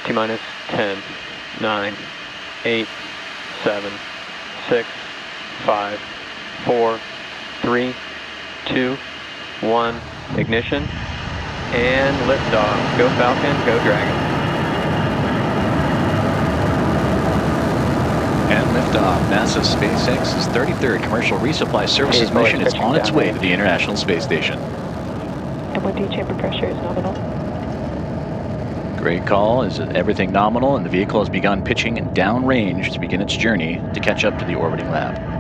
T-minus 10, 9, 8, 7, 6, 5, 4, 3, 2, 1. Ignition and liftoff. Go Falcon, go Dragon. And liftoff. NASA's SpaceX's 33rd Commercial Resupply Services mission is on its way to the International Space Station. MOD chamber pressure is nominal. Great call. Is everything nominal, and the vehicle has begun pitching downrange to begin its journey to catch up to the orbiting lab.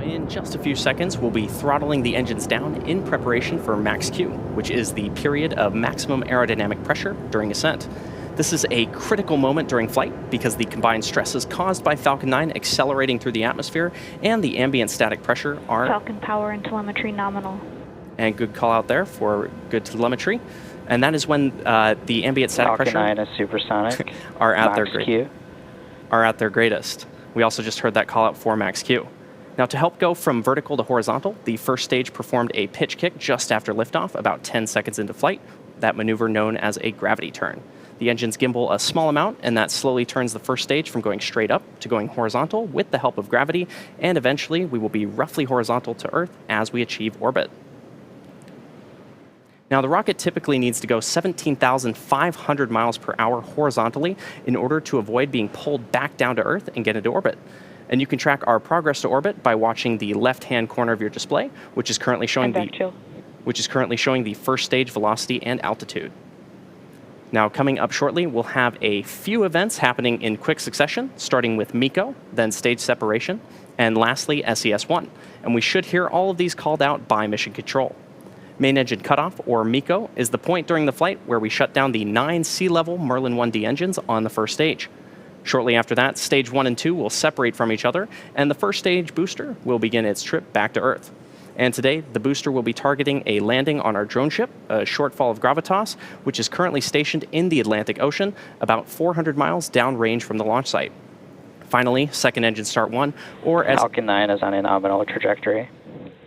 In just a few seconds, we'll be throttling the engines down in preparation for max Q, which is the period of maximum aerodynamic pressure during ascent. This is a critical moment during flight because the combined stresses caused by Falcon 9 accelerating through the atmosphere and the ambient static pressure are... Falcon power and telemetry nominal. And good call out there for good telemetry. And that is when the ambient static pressure... Falcon 9 is supersonic. are at their greatest. We also just heard that call out for max Q. Now, to help go from vertical to horizontal, the first stage performed a pitch kick just after liftoff, about 10 seconds into flight, that maneuver known as a gravity turn. The engines gimbal a small amount, and that slowly turns the first stage from going straight up to going horizontal with the help of gravity, and eventually we will be roughly horizontal to Earth as we achieve orbit. Now, the rocket typically needs to go 17,500 miles per hour horizontally in order to avoid being pulled back down to Earth and get into orbit. And you can track our progress to orbit by watching the left-hand corner of your display, which is currently showing the first stage velocity and altitude. Now, coming up shortly, we'll have a few events happening in quick succession, starting with MECO, then stage separation, and lastly, SES-1. And we should hear all of these called out by mission control. Main engine cutoff, or MECO, is the point during the flight where we shut down the 9 sea-level Merlin 1D engines on the first stage. Shortly after that, stage 1 and 2 will separate from each other, and the first stage booster will begin its trip back to Earth. And today, the booster will be targeting a landing on our drone ship, a Shortfall of Gravitas, which is currently stationed in the Atlantic Ocean, about 400 miles downrange from the launch site. Finally, second engine start 1, or Falcon 9 is on a nominal trajectory.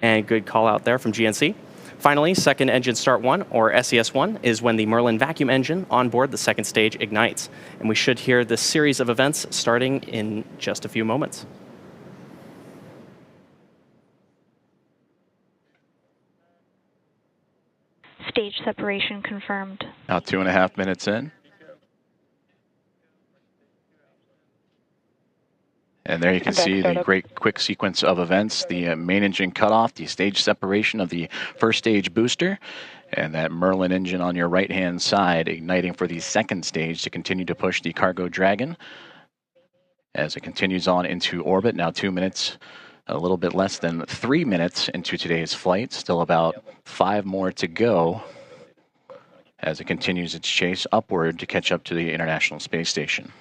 And good call out there from GNC. Finally, second engine start 1, or SES-1, is when the Merlin vacuum engine on board the second stage ignites. And we should hear this series of events starting in just a few moments. Stage separation confirmed. Now 2.5 minutes in. And there you can see the great quick sequence of events, the main engine cutoff, the stage separation of the first stage booster, and that Merlin engine on your right-hand side igniting for the second stage to continue to push the Cargo Dragon as it continues on into orbit. Now 2 minutes, a little bit less than 3 minutes into today's flight, still about 5 more to go as it continues its chase upward to catch up to the International Space Station.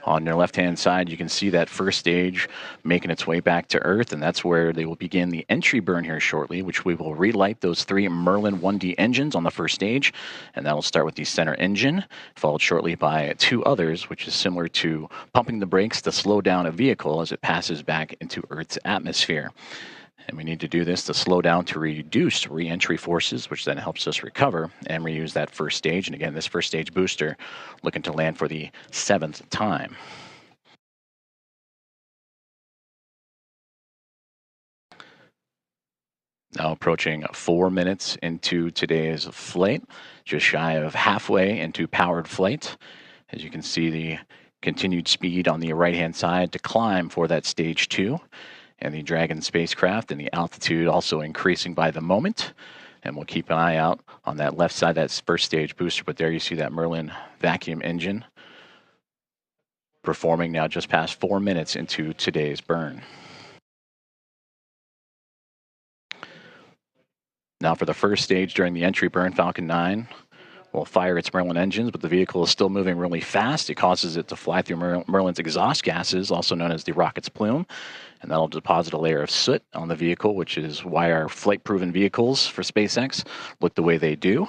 On your left-hand side, you can see that first stage making its way back to Earth, and that's where they will begin the entry burn here shortly, which we will relight those 3 Merlin 1D engines on the first stage, and that'll start with the center engine, followed shortly by 2 others, which is similar to pumping the brakes to slow down a vehicle as it passes back into Earth's atmosphere. And we need to do this to slow down to reduce re-entry forces, which then helps us recover and reuse that first stage. And again, this first stage booster looking to land for the 7th time. Now approaching 4 minutes into today's flight, just shy of halfway into powered flight. As you can see, the continued speed on the right-hand side to climb for that stage 2. And the Dragon spacecraft and the altitude also increasing by the moment. And we'll keep an eye out on that left side, that first stage booster. But there you see that Merlin vacuum engine performing now just past 4 minutes into today's burn. Now for the first stage during the entry burn, Falcon 9 will fire its Merlin engines, but the vehicle is still moving really fast. It causes it to fly through Merlin's exhaust gases, also known as the rocket's plume, and that'll deposit a layer of soot on the vehicle, which is why our flight-proven vehicles for SpaceX look the way they do.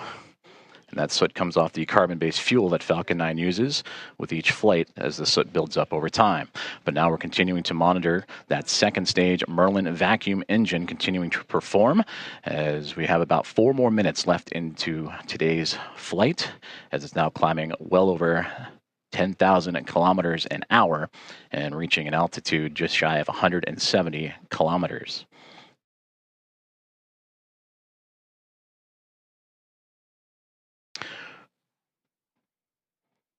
And that soot comes off the carbon-based fuel that Falcon 9 uses with each flight as the soot builds up over time. But now we're continuing to monitor that second stage Merlin vacuum engine continuing to perform, as we have about 4 more minutes left into today's flight, as it's now climbing well over 10,000 kilometers an hour and reaching an altitude just shy of 170 kilometers.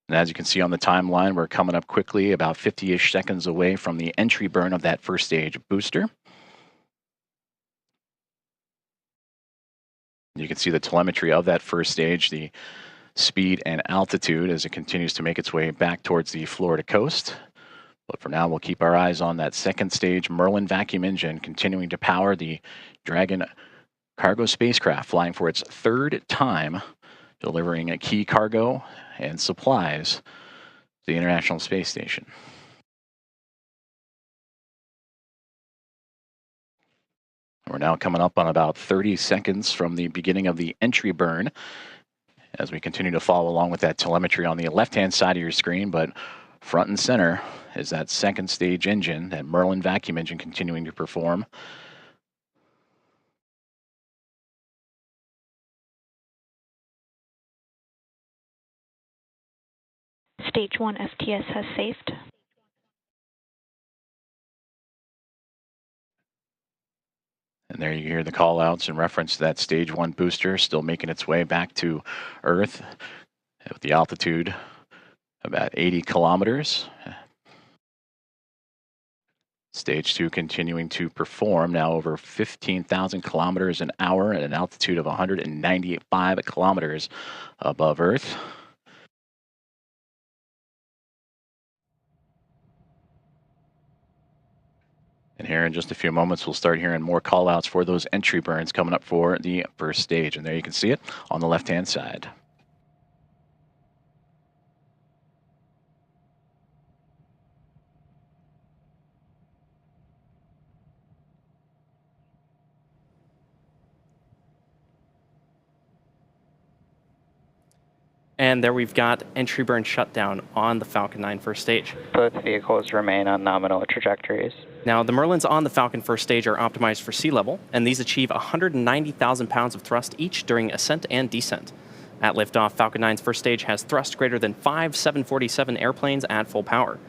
And as you can see on the timeline, we're coming up quickly, about 50-ish seconds away from the entry burn of that first stage booster. You can see the telemetry of that first stage, the speed and altitude as it continues to make its way back towards the Florida coast. But for now, we'll keep our eyes on that second stage Merlin vacuum engine continuing to power the Dragon cargo spacecraft, flying for its 3rd time, delivering a key cargo and supplies to the International Space Station. We're now coming up on about 30 seconds from the beginning of the entry burn as we continue to follow along with that telemetry on the left-hand side of your screen, but front and center is that second stage engine, that Merlin vacuum engine continuing to perform. Stage 1 FTS has saved. And there you hear the call outs in reference to that stage 1 booster still making its way back to Earth with the altitude about 80 kilometers. Stage 2 continuing to perform, now over 15,000 kilometers an hour at an altitude of 195 kilometers above Earth. And here in just a few moments, we'll start hearing more call-outs for those entry burns coming up for the first stage. And there you can see it on the left-hand side. And there we've got entry burn shutdown on the Falcon 9 first stage. Both vehicles remain on nominal trajectories. Now, the Merlins on the Falcon first stage are optimized for sea level, and these achieve 190,000 pounds of thrust each during ascent and descent. At liftoff, Falcon 9's first stage has thrust greater than 5 747 airplanes at full power.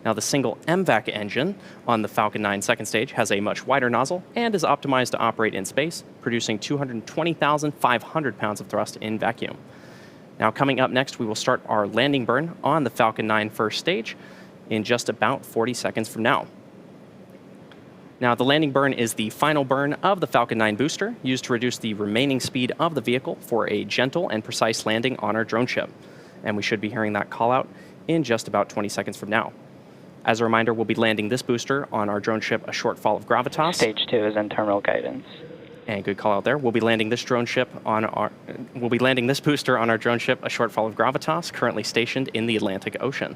Now, the single MVAC engine on the Falcon 9 second stage has a much wider nozzle and is optimized to operate in space, producing 220,500 pounds of thrust in vacuum. Now, coming up next, we will start our landing burn on the Falcon 9 first stage in just about 40 seconds from now. Now, the landing burn is the final burn of the Falcon 9 booster, used to reduce the remaining speed of the vehicle for a gentle and precise landing on our drone ship. And we should be hearing that call out in just about 20 seconds from now. As a reminder, we'll be landing this booster on our drone ship, a short fall of gravitas. Stage 2 is in terminal guidance. And good call out there. We'll be landing this booster on our drone ship, a short fall of gravitas, currently stationed in the Atlantic Ocean.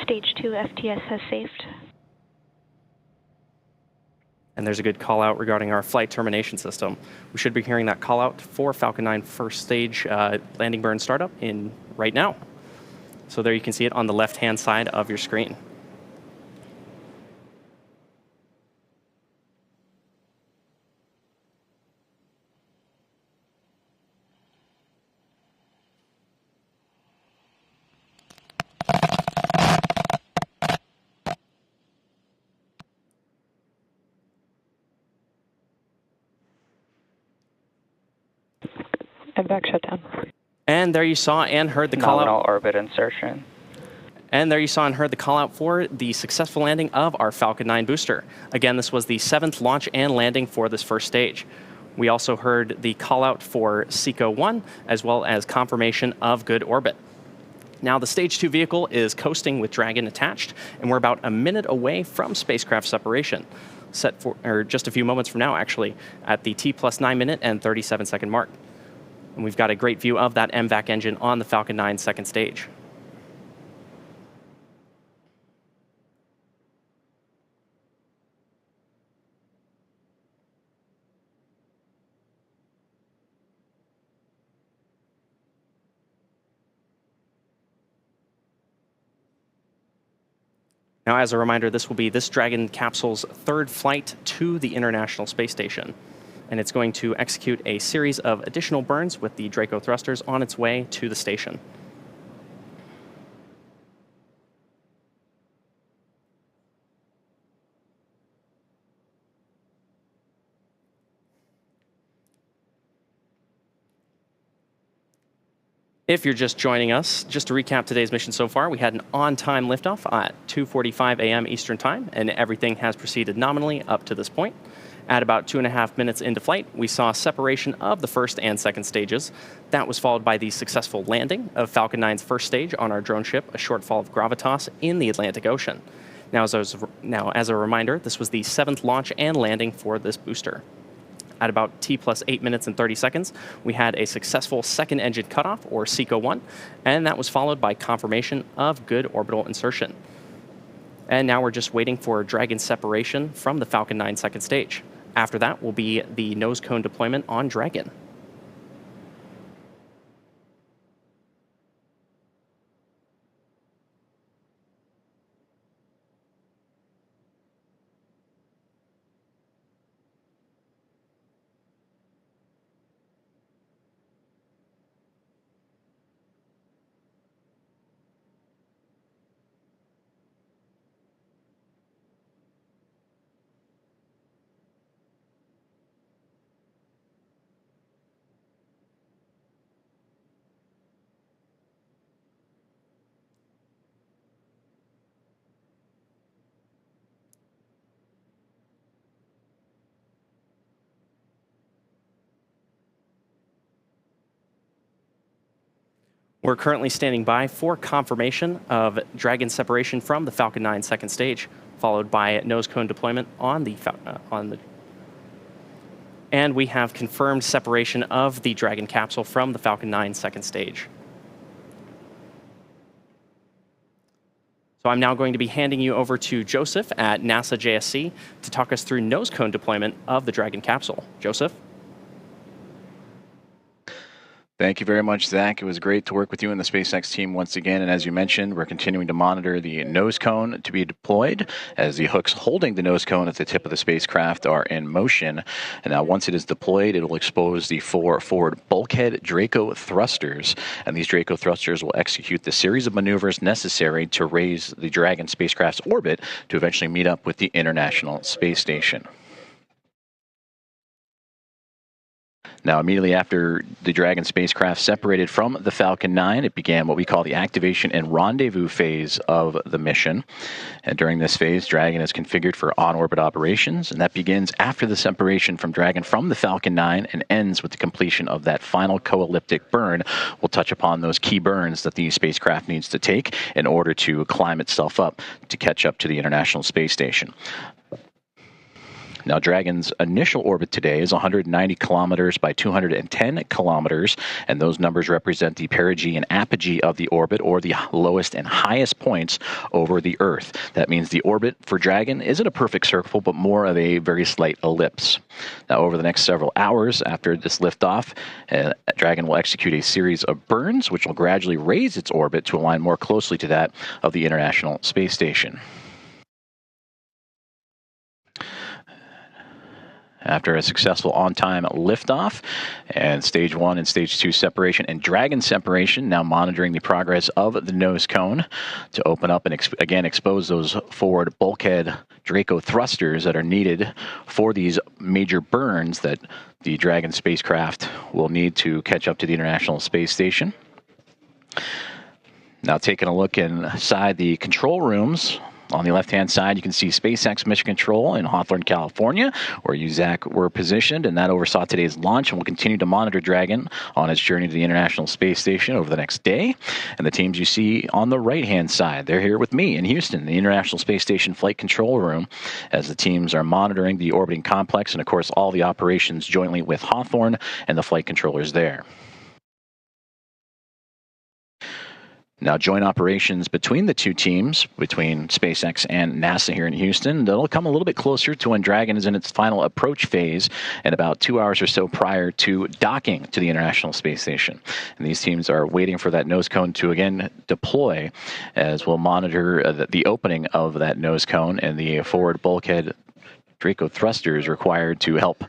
Stage 2 FTS has saved. And there's a good call out regarding our flight termination system. We should be hearing that call out for Falcon 9 first stage landing burn startup in right now. So there you can see it on the left-hand side of your screen. MVAC shutdown. And there you saw and heard the call Nominal out. orbit insertion. And there you saw and heard the call out for the successful landing of our Falcon 9 booster. Again, this was the 7th launch and landing for this first stage. We also heard the call out for SECO-1, as well as confirmation of good orbit. Now, the Stage 2 vehicle is coasting with Dragon attached, and we're about a minute away from spacecraft separation, set for, or just a few moments from now, actually, at the T+9 minute and 37-second mark. And we've got a great view of that MVAC engine on the Falcon 9 second stage. Now, as a reminder, this will be this Dragon capsule's third flight to the International Space Station. And it's going to execute a series of additional burns with the Draco thrusters on its way to the station. If you're just joining us, just to recap today's mission so far, we had an on-time liftoff at 2:45 a.m. Eastern Time, and everything has proceeded nominally up to this point. At about 2.5 minutes into flight, we saw separation of the first and second stages. That was followed by the successful landing of Falcon 9's first stage on our drone ship, a shortfall of gravitas in the Atlantic Ocean. Now, as a reminder, this was the 7th launch and landing for this booster. At about T plus 8 minutes and 30 seconds, we had a successful second engine cutoff, or SECO-1, and that was followed by confirmation of good orbital insertion. And now we're just waiting for Dragon separation from the Falcon 9 second stage. After that will be the nose cone deployment on Dragon. We're currently standing by for confirmation of Dragon separation from the Falcon 9 second stage, followed by nose cone deployment on the and we have confirmed separation of the Dragon capsule from the Falcon 9 second stage. So I'm now going to be handing you over to Joseph at NASA JSC to talk us through nose cone deployment of the Dragon capsule. Joseph? Thank you very much, Zach. It was great to work with you and the SpaceX team once again. And as you mentioned, we're continuing to monitor the nose cone to be deployed as the hooks holding the nose cone at the tip of the spacecraft are in motion. And now once it is deployed, it will expose the 4 forward bulkhead Draco thrusters. And these Draco thrusters will execute the series of maneuvers necessary to raise the Dragon spacecraft's orbit to eventually meet up with the International Space Station. Now, immediately after the Dragon spacecraft separated from the Falcon 9, it began what we call the activation and rendezvous phase of the mission. And during this phase, Dragon is configured for on-orbit operations, and that begins after the separation from Dragon from the Falcon 9 and ends with the completion of that final co-elliptic burn. We'll touch upon those key burns that the spacecraft needs to take in order to climb itself up to catch up to the International Space Station. Now, Dragon's initial orbit today is 190 kilometers by 210 kilometers, and those numbers represent the perigee and apogee of the orbit, or the lowest and highest points over the Earth. That means the orbit for Dragon isn't a perfect circle, but more of a very slight ellipse. Now, over the next several hours after this liftoff, Dragon will execute a series of burns, which will gradually raise its orbit to align more closely to that of the International Space Station. After a successful on-time liftoff and Stage 1 and Stage 2 separation and Dragon separation, now monitoring the progress of the nose cone to open up and again expose those forward bulkhead Draco thrusters that are needed for these major burns that the Dragon spacecraft will need to catch up to the International Space Station. Now, taking a look inside the control rooms. On the left-hand side, you can see SpaceX Mission Control in Hawthorne, California, where you, Zach, were positioned, and that oversaw today's launch, and will continue to monitor Dragon on its journey to the International Space Station over the next day. And the teams you see on the right-hand side, they're here with me in Houston, the International Space Station Flight Control Room, as the teams are monitoring the orbiting complex and, of course, all the operations jointly with Hawthorne and the flight controllers there. Now, joint operations between the two teams, between SpaceX and NASA here in Houston, that'll come a little bit closer to when Dragon is in its final approach phase and about 2 hours or so prior to docking to the International Space Station. And these teams are waiting for that nose cone to again deploy, as we'll monitor the opening of that nose cone and the forward bulkhead Draco thrusters required to help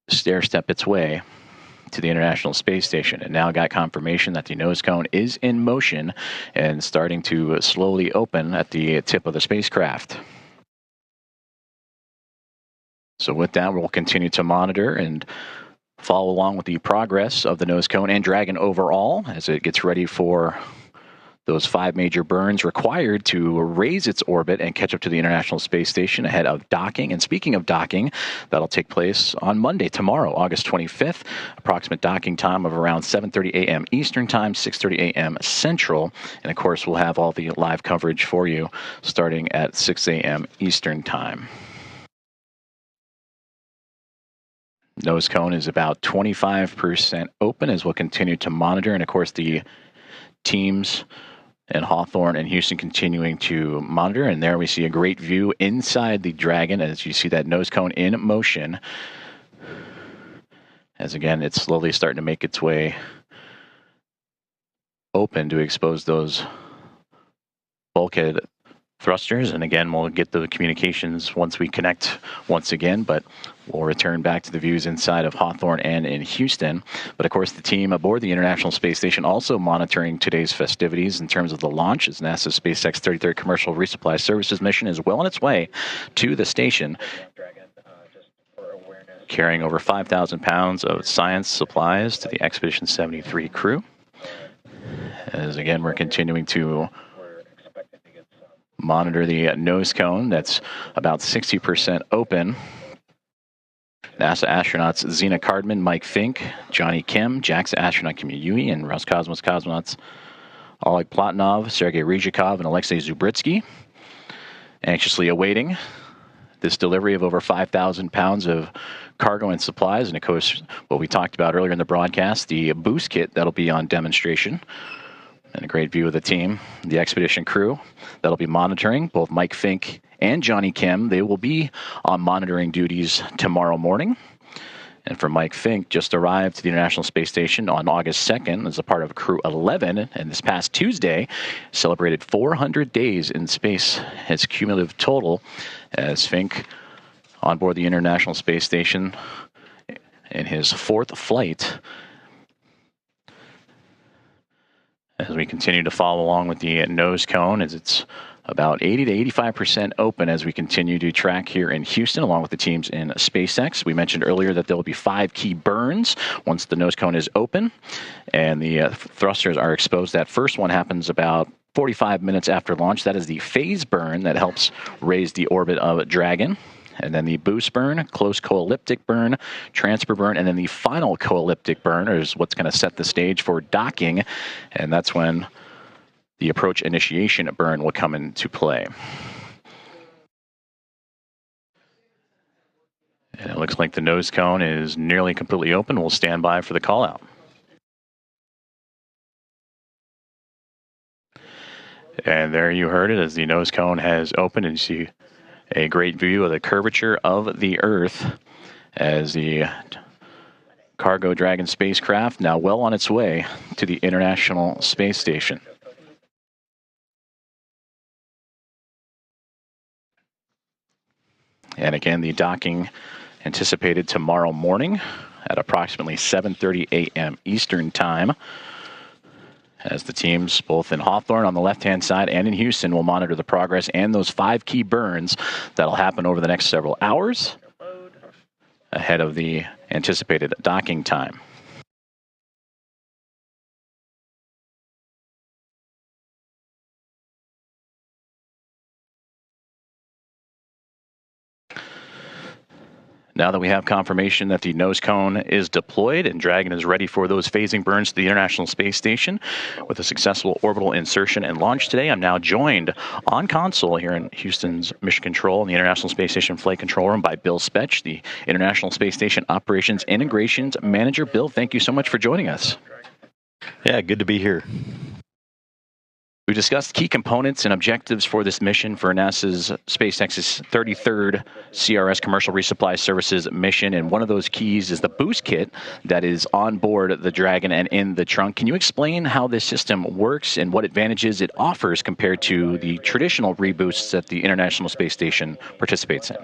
stair-step its way to the International Space Station. And now got confirmation that the nose cone is in motion and starting to slowly open at the tip of the spacecraft. So with that, we'll continue to monitor and follow along with the progress of the nose cone and Dragon overall as it gets ready for those 5 major burns required to raise its orbit and catch up to the International Space Station ahead of docking. And speaking of docking, that'll take place on Monday, tomorrow, August 25th. Approximate docking time of around 7:30 a.m. Eastern Time, 6:30 a.m. Central. And of course, we'll have all the live coverage for you starting at 6 a.m. Eastern Time. Nose cone is about 25% open as we'll continue to monitor. And of course, the teams and Hawthorne and Houston continuing to monitor. And there we see a great view inside the Dragon as you see that nose cone in motion. As again, it's slowly starting to make its way open to expose those bulkhead thrusters. And again, we'll get the communications once we connect once again, but we'll return back to the views inside of Hawthorne and in Houston. But of course, the team aboard the International Space Station also monitoring today's festivities in terms of the launch as NASA's SpaceX-33 commercial resupply services mission is well on its way to the station, carrying over 5,000 pounds of science supplies to the Expedition 73 crew. As again, we're continuing to monitor the nose cone that's about 60% open. NASA astronauts Zena Cardman, Mike Fink, Johnny Kim, JAXA astronaut Kim Yui, and Roscosmos cosmonauts Oleg Platonov, Sergei Ryzhikov, and Alexei Zubritsky, anxiously awaiting this delivery of over 5,000 pounds of cargo and supplies. And of course, what we talked about earlier in the broadcast, the boost kit that'll be on demonstration. And a great view of the team, the expedition crew that'll be monitoring, both Mike Fink and Johnny Kim. They will be on monitoring duties tomorrow morning. And for Mike Fink, just arrived to the International Space Station on August 2nd as a part of Crew 11. And this past Tuesday, celebrated 400 days in space, his cumulative total, as Fink on board the International Space Station in his 4th flight. As we continue to follow along with the nose cone, as it's about 80 to 85% open as we continue to track here in Houston, along with the teams in SpaceX. We mentioned earlier that there will be 5 key burns once the nose cone is open, and the thrusters are exposed. That first one happens about 45 minutes after launch. That is the phase burn that helps raise the orbit of Dragon. And then the boost burn, close co-elliptic burn, transfer burn, and then the final co-elliptic burn is what's going to set the stage for docking. And that's when the approach initiation burn will come into play. And it looks like the nose cone is nearly completely open. We'll stand by for the call out. And there you heard it as the nose cone has opened, and you see a great view of the curvature of the Earth as the cargo Dragon spacecraft now well on its way to the International Space Station. And again, the docking anticipated tomorrow morning at approximately 7:30 a.m. Eastern Time, as the teams both in Hawthorne on the left-hand side and in Houston will monitor the progress and those 5 key burns that'll happen over the next several hours ahead of the anticipated docking time. Now that we have confirmation that the nose cone is deployed and Dragon is ready for those phasing burns to the International Space Station with a successful orbital insertion and launch today, I'm now joined on console here in Houston's Mission Control in the International Space Station Flight Control Room by Bill Spetch, the International Space Station Operations Integrations Manager. Bill, thank you so much for joining us. Yeah, good to be here. We discussed key components and objectives for this mission for NASA's SpaceX's 33rd CRS Commercial Resupply Services mission, and one of those keys is the boost kit that is on board the Dragon and in the trunk. Can you explain how this system works and what advantages it offers compared to the traditional reboosts that the International Space Station participates in?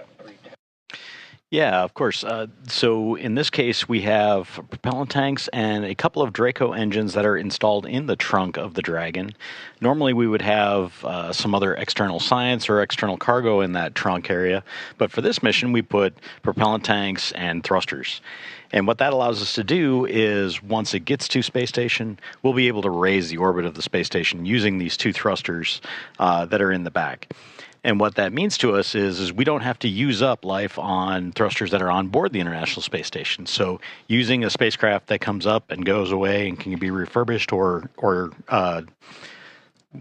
Yeah, of course. So in this case, we have propellant tanks and a couple of Draco engines that are installed in the trunk of the Dragon. Normally, we would have some other external science or external cargo in that trunk area, but for this mission, we put propellant tanks and thrusters. And what that allows us to do is, once it gets to space station, we'll be able to raise the orbit of the space station using these two thrusters that are in the back. And what that means to us is we don't have to use up life on thrusters that are on board the International Space Station. So using a spacecraft that comes up and goes away and can be refurbished or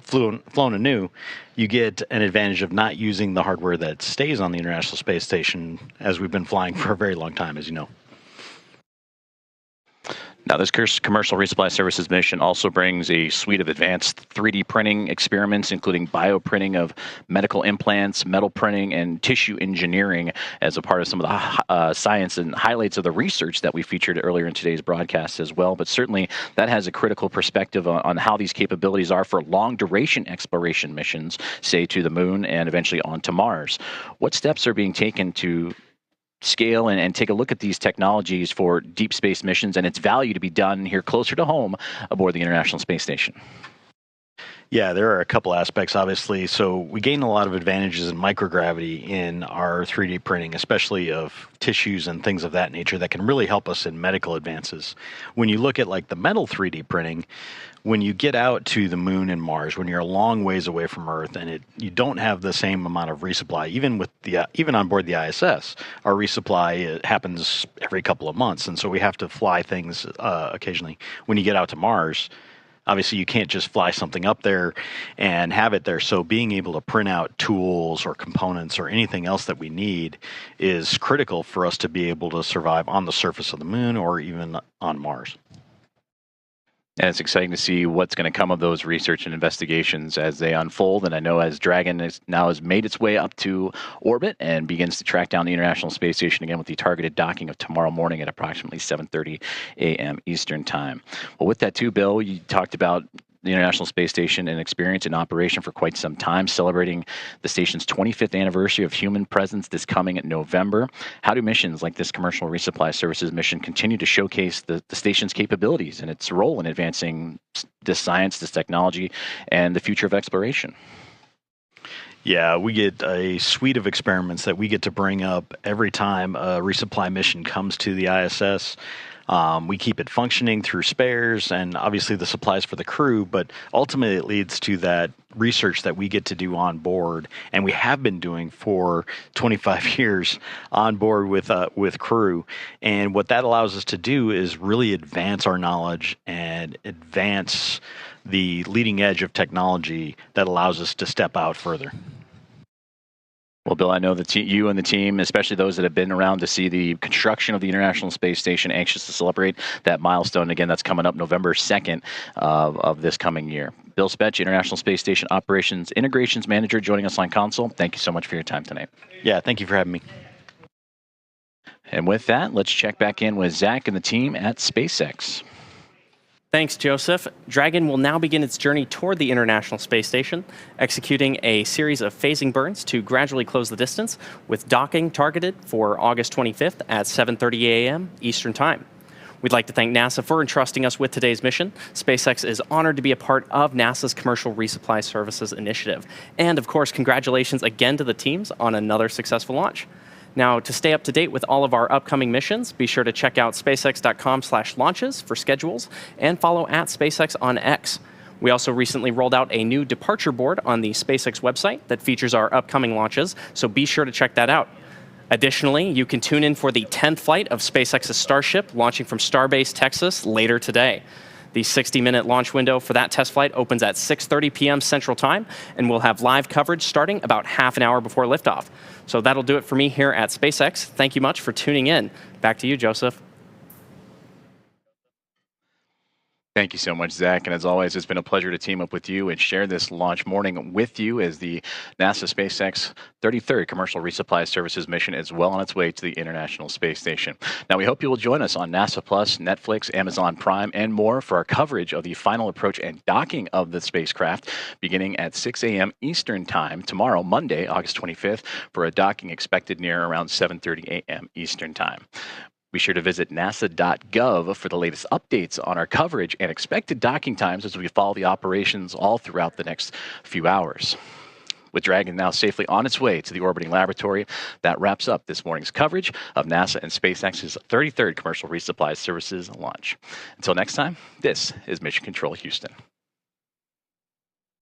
flown anew, you get an advantage of not using the hardware that stays on the International Space Station, as we've been flying for a very long time, as you know. Now, this Commercial Resupply Services mission also brings a suite of advanced 3D printing experiments, including bioprinting of medical implants, metal printing, and tissue engineering as a part of some of the science and highlights of the research that we featured earlier in today's broadcast as well. But certainly that has a critical perspective on how these capabilities are for long-duration exploration missions, say to the moon and eventually on to Mars. What steps are being taken to scale and take a look at these technologies for deep space missions and its value to be done here closer to home aboard the International Space Station? Yeah, there are a couple aspects, obviously. So we gain a lot of advantages in microgravity in our 3D printing, especially of tissues and things of that nature that can really help us in medical advances. When you look at like the metal 3D printing, when you get out to the moon and Mars, when you're a long ways away from Earth, and you don't have the same amount of resupply, even on board the ISS, our resupply happens every couple of months, and so we have to fly things occasionally. When you get out to Mars, obviously you can't just fly something up there and have it there. So being able to print out tools or components or anything else that we need is critical for us to be able to survive on the surface of the moon or even on Mars. And it's exciting to see what's going to come of those research and investigations as they unfold. And I know as Dragon has made its way up to orbit and begins to track down the International Space Station again with the targeted docking of tomorrow morning at approximately 7:30 a.m. Eastern Time. Well, with that too, Bill, you talked about the International Space Station and experience in operation for quite some time, celebrating the station's 25th anniversary of human presence this coming November. How do missions like this Commercial Resupply Services mission continue to showcase the station's capabilities and its role in advancing this science, this technology, and the future of exploration? Yeah, we get a suite of experiments that we get to bring up every time a resupply mission comes to the ISS. We keep it functioning through spares and obviously the supplies for the crew, but ultimately it leads to that research that we get to do on board, and we have been doing for 25 years on board with crew. And what that allows us to do is really advance our knowledge and advance the leading edge of technology that allows us to step out further. Well, Bill, I know that you and the team, especially those that have been around to see the construction of the International Space Station, anxious to celebrate that milestone. Again, that's coming up November 2nd of this coming year. Bill Spetch, International Space Station Operations Integrations Manager, joining us on console. Thank you so much for your time tonight. Yeah, thank you for having me. And with that, let's check back in with Zach and the team at SpaceX. Thanks, Joseph. Dragon will now begin its journey toward the International Space Station, executing a series of phasing burns to gradually close the distance, with docking targeted for August 25th at 7:30 a.m. Eastern Time. We'd like to thank NASA for entrusting us with today's mission. SpaceX is honored to be a part of NASA's Commercial Resupply Services initiative. And of course, congratulations again to the teams on another successful launch. Now, to stay up to date with all of our upcoming missions, be sure to check out spacex.com/launches for schedules and follow @SpaceX on X. We also recently rolled out a new departure board on the SpaceX website that features our upcoming launches, so be sure to check that out. Additionally, you can tune in for the 10th flight of SpaceX's Starship launching from Starbase, Texas later today. The 60-minute launch window for that test flight opens at 6:30 p.m. Central Time, and we'll have live coverage starting about half an hour before liftoff. So that'll do it for me here at SpaceX. Thank you much for tuning in. Back to you, Joseph. Thank you so much, Zach. And as always, it's been a pleasure to team up with you and share this launch morning with you as the NASA SpaceX 33rd Commercial Resupply Services mission is well on its way to the International Space Station. Now, we hope you will join us on NASA Plus, Netflix, Amazon Prime, and more for our coverage of the final approach and docking of the spacecraft beginning at 6 a.m. Eastern Time tomorrow, Monday, August 25th, for a docking expected near around 7:30 a.m. Eastern Time. Be sure to visit nasa.gov for the latest updates on our coverage and expected docking times as we follow the operations all throughout the next few hours. With Dragon now safely on its way to the orbiting laboratory, that wraps up this morning's coverage of NASA and SpaceX's 33rd Commercial Resupply Services launch. Until next time, this is Mission Control Houston.